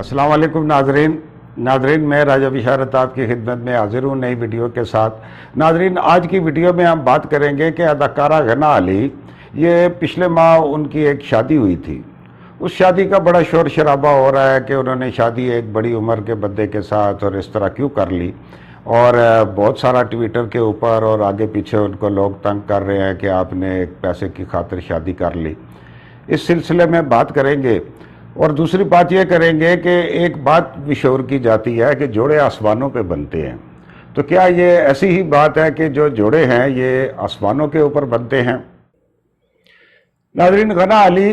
अस्सलाम वालेकुम नाजरीन मैं राजा बिशारत आपकी खिदमत में हाजिर हूँ नई वीडियो के साथ। नाजरीन, आज की वीडियो में हम बात करेंगे कि अदाकारा गना अली, ये पिछले माह उनकी एक शादी हुई थी। उस शादी का बड़ा शोर शराबा हो रहा है कि उन्होंने शादी एक बड़ी उम्र के बंदे के साथ और इस तरह क्यों कर ली, और बहुत सारा ट्विटर के ऊपर और आगे पीछे उनको लोग तंग कर रहे हैं कि आपने एक पैसे की खातिर शादी कर ली। इस सिलसिले में बात करेंगे। और दूसरी बात ये करेंगे कि एक बात मशहूर की जाती है कि जोड़े आसमानों पे बनते हैं, तो क्या ये ऐसी ही बात है कि जो जोड़े हैं ये आसमानों के ऊपर बनते हैं? नाज़रीन, गना अली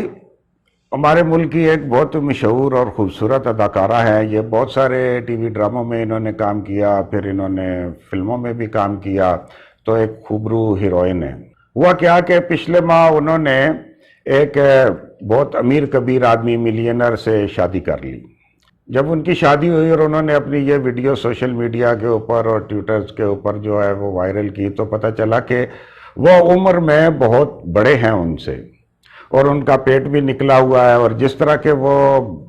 हमारे मुल्क की एक बहुत मशहूर और ख़ूबसूरत अदाकारा है। ये बहुत सारे टीवी ड्रामों में इन्होंने काम किया, फिर इन्होंने फिल्मों में भी काम किया, तो एक खूबरू हीरोइन है। हुआ क्या कि पिछले माह उन्होंने एक बहुत अमीर कबीर आदमी मिलियनर से शादी कर ली। जब उनकी शादी हुई और उन्होंने अपनी ये वीडियो सोशल मीडिया के ऊपर और ट्विटर्स के ऊपर जो है वो वायरल की, तो पता चला कि वो उम्र में बहुत बड़े हैं उनसे, और उनका पेट भी निकला हुआ है। और जिस तरह के वो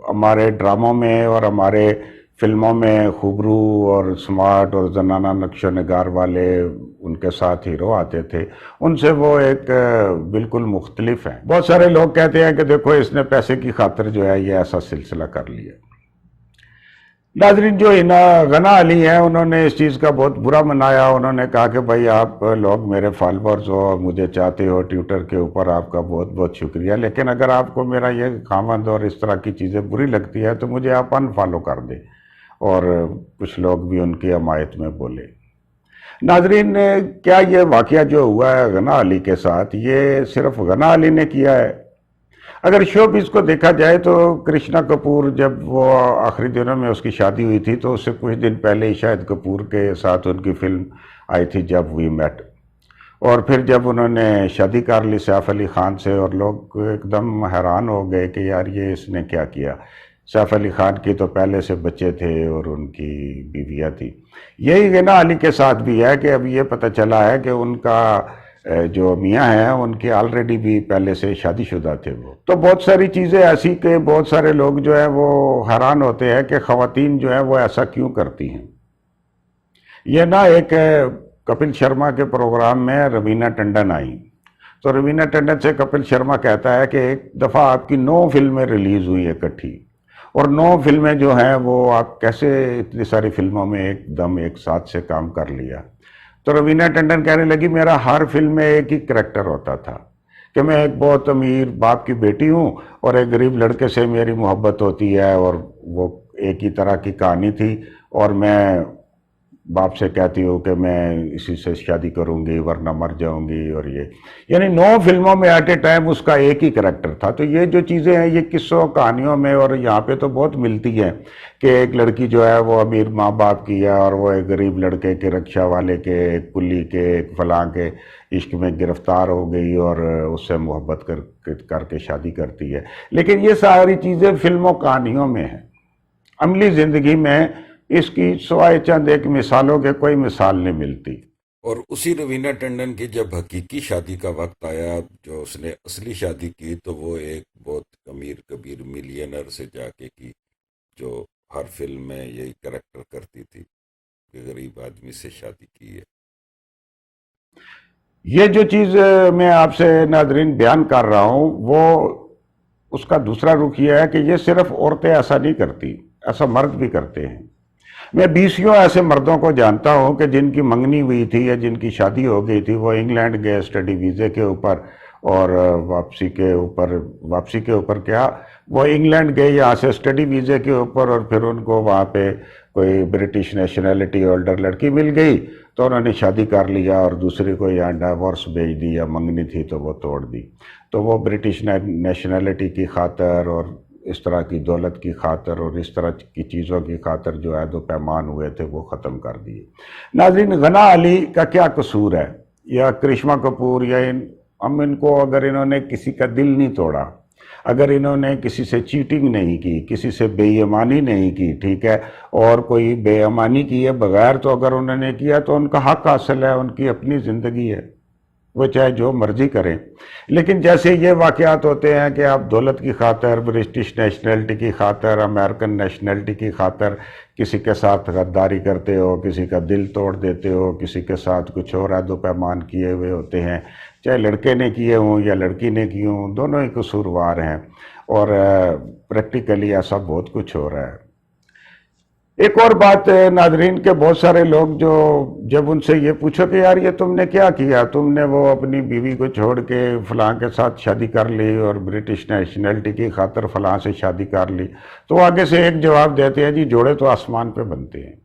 हमारे ड्रामों में और हमारे फिल्मों में खूबरू और स्मार्ट और जनाना नक्शो निगार वाले उनके साथ हीरो आते थे, उनसे वो एक बिल्कुल मुख्तलिफ हैं। बहुत सारे लोग कहते हैं कि देखो इसने पैसे की खातिर जो है ये ऐसा सिलसिला कर लिया। नाज़रीन, जो गना अली हैं उन्होंने इस चीज़ का बहुत बुरा मनाया। उन्होंने कहा कि भाई आप लोग मेरे फॉलोअर्स हो, मुझे चाहते हो ट्विटर के ऊपर, आपका बहुत बहुत शुक्रिया, लेकिन अगर आपको मेरा ये खामद और इस तरह की चीज़ें बुरी लगती है तो मुझे आप अनफॉलो कर दे। और कुछ लोग भी उनकी हमायत में बोले। नाजरीन, क्या ये वाक़या जो हुआ है गना अली के साथ, ये सिर्फ गना अली ने किया है? अगर शोबिज़ को देखा जाए तो करिश्मा कपूर, जब वो आखिरी दिनों में उसकी शादी हुई थी, तो उससे कुछ दिन पहले ही शाहिद कपूर के साथ उनकी फिल्म आई थी जब वी मेट। और फिर जब उन्होंने शादी कर ली सैफ अली ख़ान से, और लोग एकदम हैरान हो गए कि यार ये इसने क्या किया। सैफ अली ख़ान की तो पहले से बच्चे थे और उनकी बीवियाँ थी। यही गना अली के साथ भी है कि अभी ये पता चला है कि उनका जो मियाँ हैं उनके ऑलरेडी भी पहले से शादीशुदा थे वो। तो बहुत सारी चीज़ें ऐसी कि बहुत सारे लोग जो है वो हैरान होते हैं कि ख़वातीन जो है वो ऐसा क्यों करती हैं। ये ना एक कपिल शर्मा के प्रोग्राम में रवीना टंडन आई, तो रवीना टंडन से कपिल शर्मा कहता है कि एक दफ़ा आपकी 9 फिल्में रिलीज़ हुई इकट्ठी, और 9 फिल्में जो हैं वो आप कैसे इतनी सारी फिल्मों में एकदम एक साथ से काम कर लिया। तो रवीना टंडन कहने लगी मेरा हर फिल्म में एक ही करैक्टर होता था कि मैं एक बहुत अमीर बाप की बेटी हूँ और एक गरीब लड़के से मेरी मोहब्बत होती है, और वो एक ही तरह की कहानी थी, और मैं बाप से कहती हूँ कि मैं इसी से शादी करूँगी वरना मर जाऊँगी। और ये यानी 9 फिल्मों में एट ए टाइम उसका एक ही करैक्टर था। तो ये जो चीज़ें हैं ये किस्सों कहानियों में और यहाँ पे तो बहुत मिलती हैं कि एक लड़की जो है वो अमीर माँ बाप की है और वो एक गरीब लड़के के, रिक्शा वाले के, एक कुली के, एक फलां के इश्क में गिरफ्तार हो गई और उससे मोहब्बत करके शादी करती है। लेकिन ये सारी चीज़ें फिल्मों कहानियों में हैं। अमली ज़िंदगी में इसकी सिवाय चंद एक मिसालों के कोई मिसाल नहीं मिलती। और उसी रवीना टंडन की जब हकीकी शादी का वक्त आया, जो उसने असली शादी की, तो वो एक बहुत अमीर कबीर मिलियनर से जाके की, जो हर फिल्म में यही कैरेक्टर करती थी कि गरीब आदमी से शादी की है। ये जो चीज़ मैं आपसे नादरीन बयान कर रहा हूँ वो उसका दूसरा रुख ये है कि ये सिर्फ औरतें ऐसा नहीं करती, ऐसा मर्द भी करते हैं। मैं 20 ऐसे मर्दों को जानता हूं कि जिनकी मंगनी हुई थी या जिनकी शादी हो गई थी, वो इंग्लैंड गए स्टडी वीज़े के ऊपर, और वापसी के ऊपर क्या, वो इंग्लैंड गए यहाँ से स्टडी वीज़े के ऊपर, और फिर उनको वहाँ पे कोई ब्रिटिश नेशनैलिटी होल्डर लड़की मिल गई तो उन्होंने शादी कर लिया, और दूसरी को यहाँ डाइवोर्स भेज दी, या मंगनी थी तो वो तोड़ दी। तो वो ब्रिटिश नेशनैलिटी की खातर और इस तरह की दौलत की खातर और इस तरह की चीज़ों की खातर जो है दो पैमान हुए थे वो ख़त्म कर दिए। नाज़रीन, गना अली का क्या कसूर है, या करिश्मा कपूर, या हम इनको, अगर इन्होंने किसी का दिल नहीं तोड़ा, अगर इन्होंने किसी से चीटिंग नहीं की, किसी से बेईमानी नहीं की, ठीक है, और कोई बेईमानी की है बगैर, तो अगर उन्होंने किया तो उनका हक हासिल है, उनकी अपनी ज़िंदगी है। وہ چاہے جو مرضی کریں. لیکن جیسے یہ واقعات ہوتے ہیں کہ آپ دولت کی خاطر، برٹش نیشنلٹی کی خاطر، امریکن نیشنلٹی کی خاطر کسی کے ساتھ غداری کرتے ہو، کسی کا دل توڑ دیتے ہو، کسی کے ساتھ کچھ اور عہد و پیمان کیے ہوئے ہوتے ہیں، چاہے لڑکے نے کیے ہوں یا لڑکی نے کیے ہوں، دونوں ہی قصوروار ہیں. اور پریکٹیکلی ایسا بہت کچھ ہو رہا ہے. ایک اور بات ناظرین کے بہت سارے لوگ جو جب ان سے یہ پوچھو کہ یار یہ تم نے کیا کیا، تم نے وہ اپنی بیوی کو چھوڑ کے فلاں کے ساتھ شادی کر لی اور برٹش نیشنلٹی کی خاطر فلاں سے شادی کر لی، تو وہ آگے سے ایک جواب دیتے ہیں جی جوڑے تو آسمان پہ بنتے ہیں،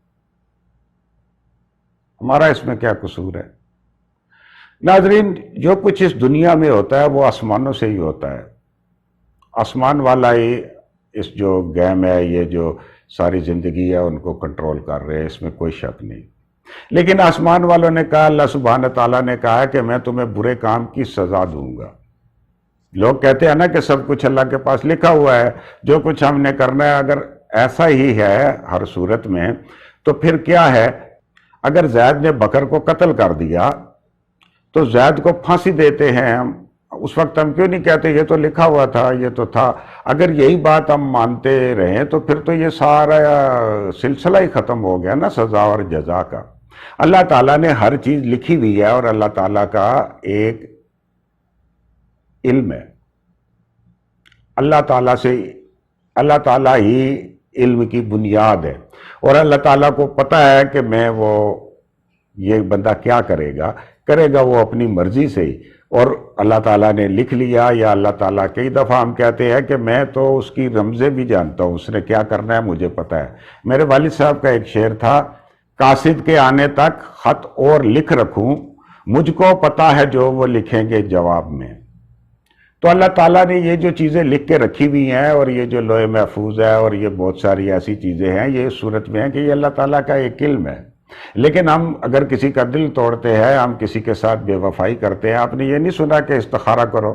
ہمارا اس میں کیا قصور ہے؟ ناظرین جو کچھ اس دنیا میں ہوتا ہے وہ آسمانوں سے ہی ہوتا ہے. آسمان والا ہی اس جو گیم ہے، یہ جو ساری زندگی ہے ان کو کنٹرول کر رہے ہیں، اس میں کوئی شک نہیں. لیکن آسمان والوں نے کہا، اللہ سبحانہ تعالیٰ نے کہا کہ میں تمہیں برے کام کی سزا دوں گا. لوگ کہتے ہیں نا کہ سب کچھ اللہ کے پاس لکھا ہوا ہے، جو کچھ ہم نے کرنا ہے اگر ایسا ہی ہے ہر صورت میں تو پھر کیا ہے؟ اگر زید نے بکر کو قتل کر دیا تو زید کو پھانسی دیتے ہیں ہم، اس وقت ہم کیوں نہیں کہتے یہ تو لکھا ہوا تھا، یہ تو تھا؟ اگر یہی بات ہم مانتے رہیں تو پھر تو یہ سارا سلسلہ ہی ختم ہو گیا نا سزا اور جزا کا. اللہ تعالیٰ نے ہر چیز لکھی ہوئی ہے اور اللہ تعالیٰ کا ایک علم ہے. اللہ تعالیٰ ہی علم کی بنیاد ہے، اور اللہ تعالیٰ کو پتہ ہے کہ یہ بندہ کیا کرے گا وہ اپنی مرضی سے ہی. اور اللہ تعالیٰ نے لکھ لیا، یا اللہ تعالیٰ کئی دفعہ ہم کہتے ہیں کہ میں تو اس کی رمزیں بھی جانتا ہوں، اس نے کیا کرنا ہے مجھے پتہ ہے. میرے والد صاحب کا ایک شعر تھا، قاصد کے آنے تک خط اور لکھ رکھوں، مجھ کو پتہ ہے جو وہ لکھیں گے جواب میں. تو اللہ تعالیٰ نے یہ جو چیزیں لکھ کے رکھی ہوئی ہیں، اور یہ جو لوح محفوظ ہے اور یہ بہت ساری ایسی چیزیں ہیں، یہ اس صورت میں ہیں کہ یہ اللہ تعالیٰ کا ایک علم ہے. لیکن ہم اگر کسی کا دل توڑتے ہیں، ہم کسی کے ساتھ بے وفائی کرتے ہیں. آپ نے یہ نہیں سنا کہ استخارہ کرو،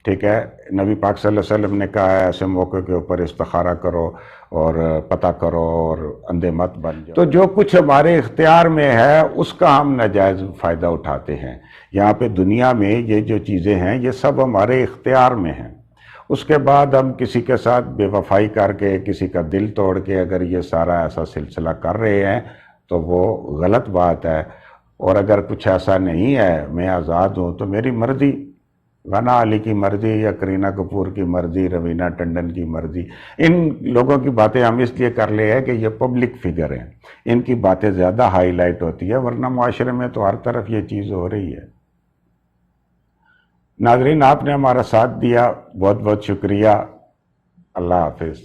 ٹھیک ہے؟ نبی پاک صلی اللہ علیہ وسلم نے کہا ہے ایسے موقع کے اوپر استخارہ کرو اور پتہ کرو اور اندھے مت بن جاؤ. تو جو کچھ ہمارے اختیار میں ہے اس کا ہم ناجائز فائدہ اٹھاتے ہیں. یہاں پہ دنیا میں یہ جو چیزیں ہیں یہ سب ہمارے اختیار میں ہیں. اس کے بعد ہم کسی کے ساتھ بے وفائی کر کے، کسی کا دل توڑ کے اگر یہ سارا ایسا سلسلہ کر رہے ہیں تو وہ غلط بات ہے. اور اگر کچھ ایسا نہیں ہے، میں آزاد ہوں، تو میری مرضی، غنا علی کی مرضی یا کرینہ کپور کی مرضی، روینہ ٹنڈن کی مرضی. ان لوگوں کی باتیں ہم اس لیے کر لے ہیں کہ یہ پبلک فگر ہیں، ان کی باتیں زیادہ ہائی لائٹ ہوتی ہے، ورنہ معاشرے میں تو ہر طرف یہ چیز ہو رہی ہے. ناظرین آپ نے ہمارا ساتھ دیا، بہت بہت شکریہ. اللہ حافظ.